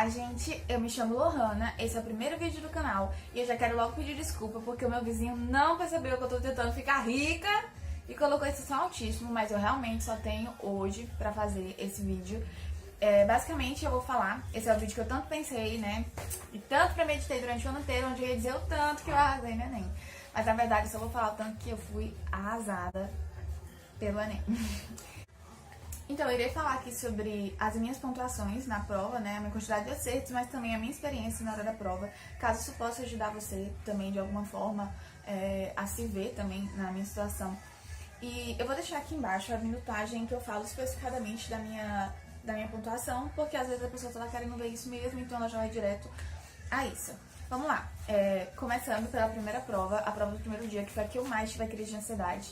Olá, gente! Eu me chamo Lohana, esse é o primeiro vídeo do canal e eu já quero logo pedir desculpa porque o meu vizinho não percebeu que eu tô tentando ficar rica e colocou esse som altíssimo, mas eu realmente só tenho hoje pra fazer esse vídeo. Basicamente eu vou falar, esse é o vídeo que eu tanto pensei, né, e tanto premeditei durante o ano inteiro, onde eu ia dizer o tanto que eu arrasei no Enem. Mas na verdade eu só vou falar o tanto que eu fui arrasada pelo Enem. Então, eu irei falar aqui sobre as minhas pontuações na prova, né, a minha quantidade de acertos, mas também a minha experiência na hora da prova, caso isso possa ajudar você também de alguma forma a se ver também na minha situação. E eu vou deixar aqui embaixo a minutagem que eu falo especificadamente da minha pontuação, porque às vezes a pessoa tá querendo ver isso mesmo, então ela já vai direto a isso. Vamos lá, começando pela primeira prova, a prova do primeiro dia, que foi a que eu mais tive a crise de ansiedade.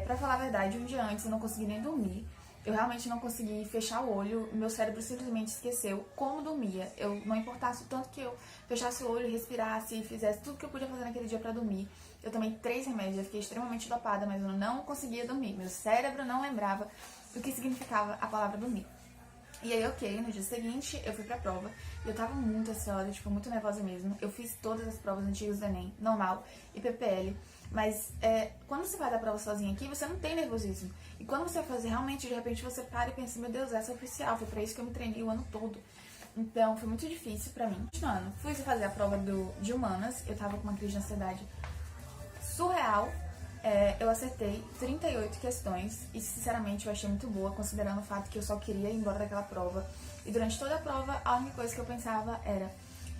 Pra falar a verdade, um dia antes eu não consegui nem dormir. Eu realmente não consegui fechar o olho, meu cérebro simplesmente esqueceu como dormia. Eu não importasse o tanto que eu fechasse o olho, respirasse e fizesse tudo que eu podia fazer naquele dia pra dormir. Eu tomei 3 remédios, eu fiquei extremamente dopada, mas eu não conseguia dormir. Meu cérebro não lembrava o que significava a palavra dormir. E aí, ok, no dia seguinte eu fui pra prova e eu tava muito ansiosa, tipo, muito nervosa mesmo. Eu fiz todas as provas antigas do Enem, normal e PPL. Mas quando você vai dar prova sozinha aqui, você não tem nervosismo. E quando você vai fazer, realmente, de repente, você para e pensa, meu Deus, essa é oficial, foi pra isso que eu me treinei o ano todo. Então, foi muito difícil pra mim. Continuando, fui fazer a prova de Humanas, eu tava com uma crise de ansiedade surreal. Eu acertei 38 questões e, sinceramente, eu achei muito boa, considerando o fato que eu só queria ir embora daquela prova. E durante toda a prova, a única coisa que eu pensava era: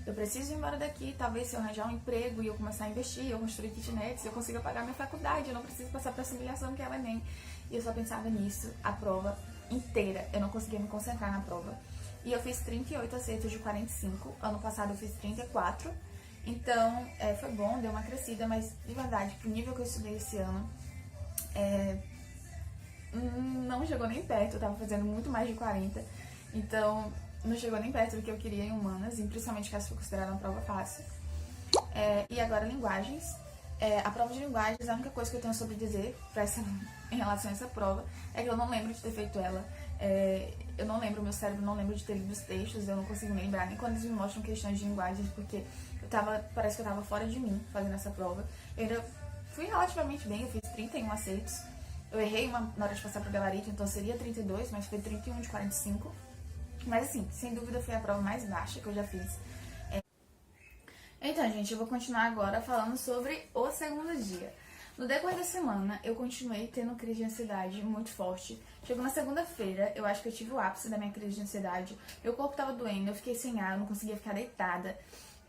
eu preciso ir embora daqui, talvez se eu arranjar um emprego e eu começar a investir, eu construir kitnets, eu consiga pagar minha faculdade, eu não preciso passar por essa humilhação que é o Enem. E eu só pensava nisso a prova inteira, eu não conseguia me concentrar na prova. E eu fiz 38 acertos de 45, ano passado eu fiz 34, então foi bom, deu uma crescida, mas de verdade, pro nível que eu estudei esse ano, não chegou nem perto, eu tava fazendo muito mais de 40, então não chegou nem perto do que eu queria em Humanas, e principalmente que essa foi considerada uma prova fácil. E agora, linguagens. A prova de linguagens, a única coisa que eu tenho sobre dizer em relação a essa prova é que eu não lembro de ter feito ela. Eu não lembro, meu cérebro não lembra de ter lido os textos, eu não consigo me lembrar nem quando eles me mostram questões de linguagens, porque parece que eu tava fora de mim fazendo essa prova. Eu ainda fui relativamente bem, eu fiz 31 acertos. Eu errei uma na hora de passar pro gabarito, então seria 32, mas foi 31 de 45. Mas assim, sem dúvida foi a prova mais baixa que eu já fiz. Então, gente, eu vou continuar agora falando sobre o segundo dia. No decorrer da semana, eu continuei tendo crise de ansiedade muito forte. Chegou na segunda-feira, eu acho que eu tive o ápice da minha crise de ansiedade. Meu corpo tava doendo, eu fiquei sem ar, eu não conseguia ficar deitada.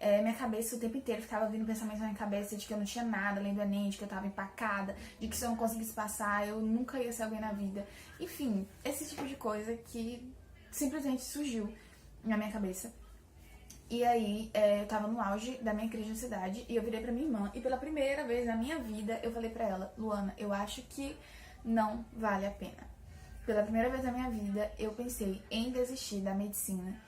Minha cabeça o tempo inteiro ficava vindo pensamentos na minha cabeça de que eu não tinha nada além do Enem, de que eu tava empacada, de que se eu não conseguisse passar, eu nunca ia ser alguém na vida. Enfim, esse tipo de coisa que simplesmente surgiu na minha cabeça. E aí, eu tava no auge da minha crise de ansiedade e eu virei pra minha irmã e pela primeira vez na minha vida eu falei pra ela: Luana, eu acho que não vale a pena. Pela primeira vez na minha vida eu pensei em desistir da medicina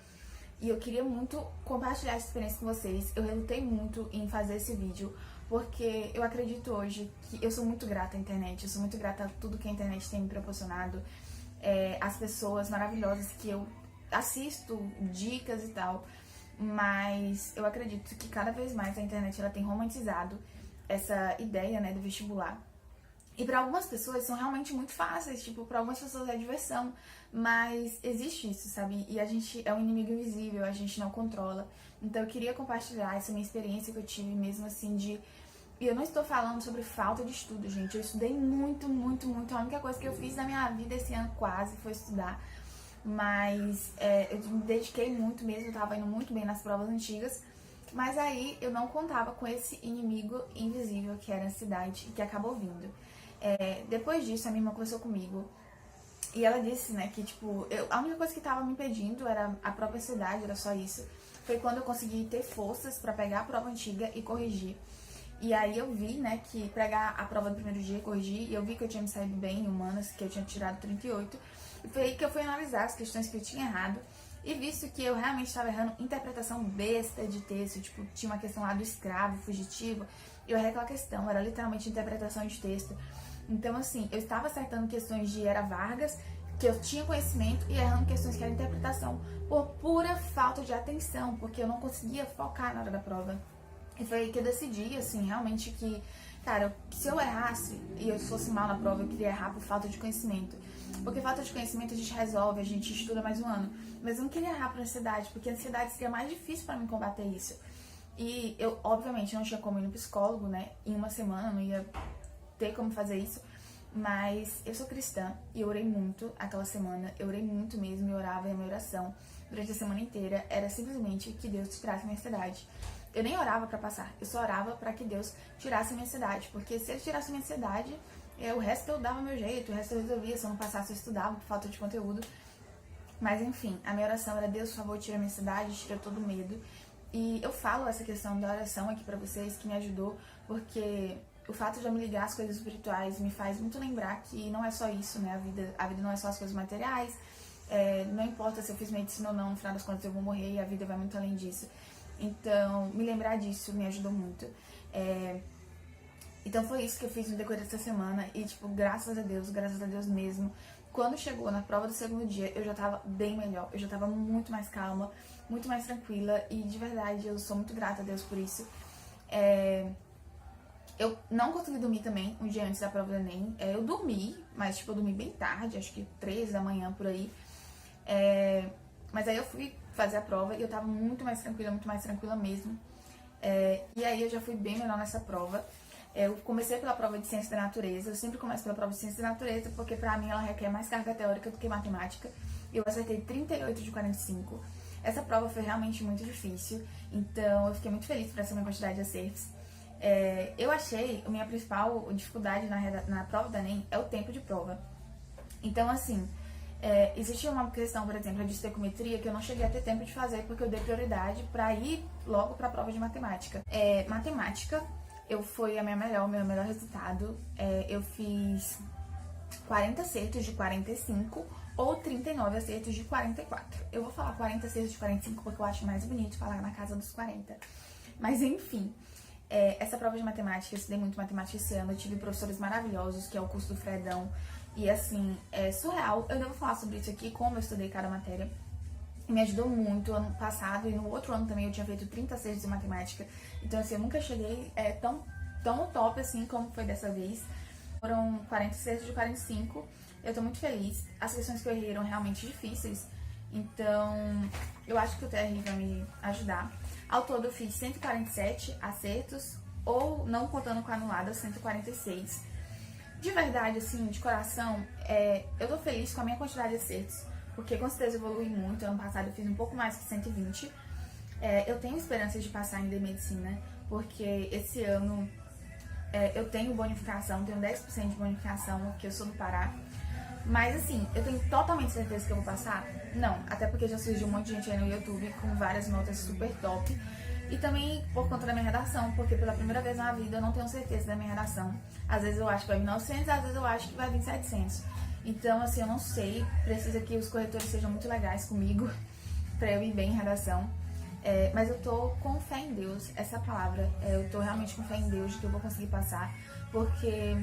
e eu queria muito compartilhar essa experiência com vocês. Eu relutei muito em fazer esse vídeo porque eu acredito hoje que eu sou muito grata à internet, eu sou muito grata a tudo que a internet tem me proporcionado, as pessoas maravilhosas que eu assisto, dicas e tal. Mas eu acredito que cada vez mais a internet ela tem romantizado essa ideia, né, do vestibular. E para algumas pessoas são realmente muito fáceis, tipo, para algumas pessoas é diversão, mas existe isso, sabe? E a gente é um inimigo invisível, a gente não controla. Então eu queria compartilhar essa minha experiência que eu tive mesmo assim de... E eu não estou falando sobre falta de estudo, gente. Eu estudei muito, muito, muito. A única coisa que eu fiz na minha vida esse ano quase foi estudar. Mas eu me dediquei muito mesmo, eu tava indo muito bem nas provas antigas. Mas aí eu não contava com esse inimigo invisível que era a ansiedade e que acabou vindo. Depois disso, a minha irmã conversou comigo e ela disse, né, que tipo, a única coisa que tava me impedindo era a própria ansiedade, era só isso. Foi quando eu consegui ter forças pra pegar a prova antiga e corrigir. E aí eu vi, né, que pegar a prova do primeiro dia e corrigir, e eu vi que eu tinha me saído bem em Humanas, que eu tinha tirado 38. E foi aí que eu fui analisar as questões que eu tinha errado. E visto que eu realmente estava errando interpretação besta de texto, tipo, tinha uma questão lá do escravo, fugitivo, eu errei aquela questão, era literalmente interpretação de texto. Então, assim, eu estava acertando questões de Era Vargas, que eu tinha conhecimento e errando questões que eram interpretação por pura falta de atenção, porque eu não conseguia focar na hora da prova. E foi aí que eu decidi, assim, realmente que, cara, se eu errasse e eu fosse mal na prova, eu queria errar por falta de conhecimento. Porque falta de conhecimento a gente resolve, a gente estuda mais um ano. Mas eu não queria errar por ansiedade, porque a ansiedade seria mais difícil pra mim combater isso. E eu, obviamente, não tinha como ir no psicólogo, né? Em uma semana, não ia ter como fazer isso. Mas eu sou cristã e eu orei muito aquela semana. Eu orei muito mesmo, eu orava e a minha oração durante a semana inteira era simplesmente que Deus tirasse a minha ansiedade. Eu nem orava pra passar, eu só orava pra que Deus tirasse a minha ansiedade. Porque se Ele tirasse a minha ansiedade, o resto eu dava meu jeito, o resto eu resolvia. Se eu não passasse, eu estudava por falta de conteúdo. Mas enfim, a minha oração era: Deus, por favor, tira a minha ansiedade, tira todo o medo. E eu falo essa questão da oração aqui pra vocês, que me ajudou, porque o fato de eu me ligar às coisas espirituais me faz muito lembrar que não é só isso, né? A vida não é só as coisas materiais. Não importa se eu fiz medicina ou não, no final das contas eu vou morrer e a vida vai muito além disso. Então, me lembrar disso me ajudou muito. Então foi isso que eu fiz no decorrer dessa semana. E, tipo, graças a Deus mesmo, quando chegou na prova do segundo dia, eu já tava bem melhor. Eu já tava muito mais calma, muito mais tranquila. E, de verdade, eu sou muito grata a Deus por isso. Eu não consegui dormir também um dia antes da prova do Enem. Eu dormi, mas, tipo, eu dormi bem tarde, acho que 3 da manhã, por aí. Mas aí eu fui fazer a prova e eu tava muito mais tranquila mesmo. E aí eu já fui bem melhor nessa prova. Eu comecei pela prova de Ciência da Natureza. Eu sempre começo pela prova de Ciência da Natureza, porque pra mim ela requer mais carga teórica do que matemática. Eu acertei 38 de 45. Essa prova foi realmente muito difícil, então eu fiquei muito feliz por essa minha quantidade de acertos. Eu achei a minha principal dificuldade na prova do Enem é o tempo de prova. Então, assim, existe uma questão, por exemplo, de estequiometria, que eu não cheguei a ter tempo de fazer porque eu dei prioridade pra ir logo pra prova de matemática. Matemática, foi o meu melhor resultado. Eu fiz 40 acertos de 45 ou 39 acertos de 44. Eu vou falar 40 acertos de 45 porque eu acho mais bonito falar na casa dos 40. Mas, enfim. Essa prova de matemática, eu estudei muito matemática esse ano, eu tive professores maravilhosos, que é o curso do Fredão, e assim, é surreal. Eu devo falar sobre isso aqui, como eu estudei cada matéria. Me ajudou muito ano passado, e no outro ano também eu tinha feito 30 acertos de matemática. Então assim, eu nunca cheguei tão top assim como foi dessa vez. Foram 40 acertos de 45, eu tô muito feliz. As questões que eu errei eram realmente difíceis, então eu acho que o TR vai me ajudar. Ao todo eu fiz 147 acertos, ou não contando com a anulada, 146. De verdade, assim, de coração, eu tô feliz com a minha quantidade de acertos, porque com certeza eu evolui muito. Ano passado eu fiz um pouco mais que 120. Eu tenho esperança de passar em medicina, porque esse ano eu tenho bonificação, tenho 10% de bonificação, porque eu sou do Pará. Mas assim, eu tenho totalmente certeza que eu vou passar? Não, até porque já surgiu um monte de gente aí no YouTube com várias notas super top. E também por conta da minha redação, porque pela primeira vez na vida eu não tenho certeza da minha redação. Às vezes eu acho que vai vir 900, às vezes eu acho que vai vir 700. Então assim, eu não sei, precisa que os corretores sejam muito legais comigo pra eu ir bem em redação. Mas eu tô com fé em Deus, essa palavra. Eu tô realmente com fé em Deus de que eu vou conseguir passar, porque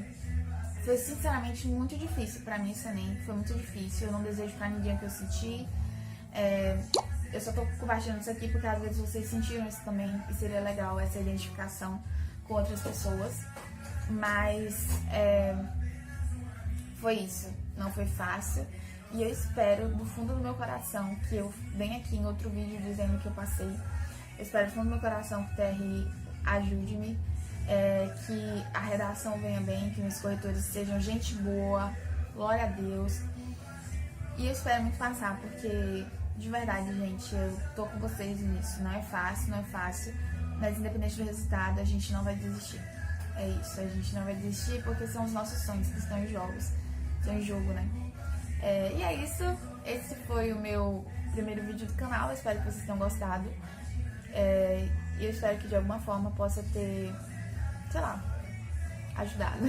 foi sinceramente muito difícil pra mim esse Enem, foi muito difícil. Eu não desejo pra ninguém o que eu senti. Eu só tô compartilhando isso aqui porque às vezes vocês sentiram isso também e seria legal essa identificação com outras pessoas. Mas foi isso, não foi fácil. E eu espero do fundo do meu coração que eu venha aqui em outro vídeo dizendo que eu passei. Eu espero do fundo do meu coração que o TRI ajude-me, que a redação venha bem, que meus corretores sejam gente boa, glória a Deus. E eu espero muito passar, porque de verdade, gente, eu tô com vocês nisso. Não é fácil, mas independente do resultado, a gente não vai desistir. É isso, a gente não vai desistir porque são os nossos sonhos que estão em jogo, né? E é isso, esse foi o meu primeiro vídeo do canal, eu espero que vocês tenham gostado. E eu espero que de alguma forma possa ter, sei lá, ajudado.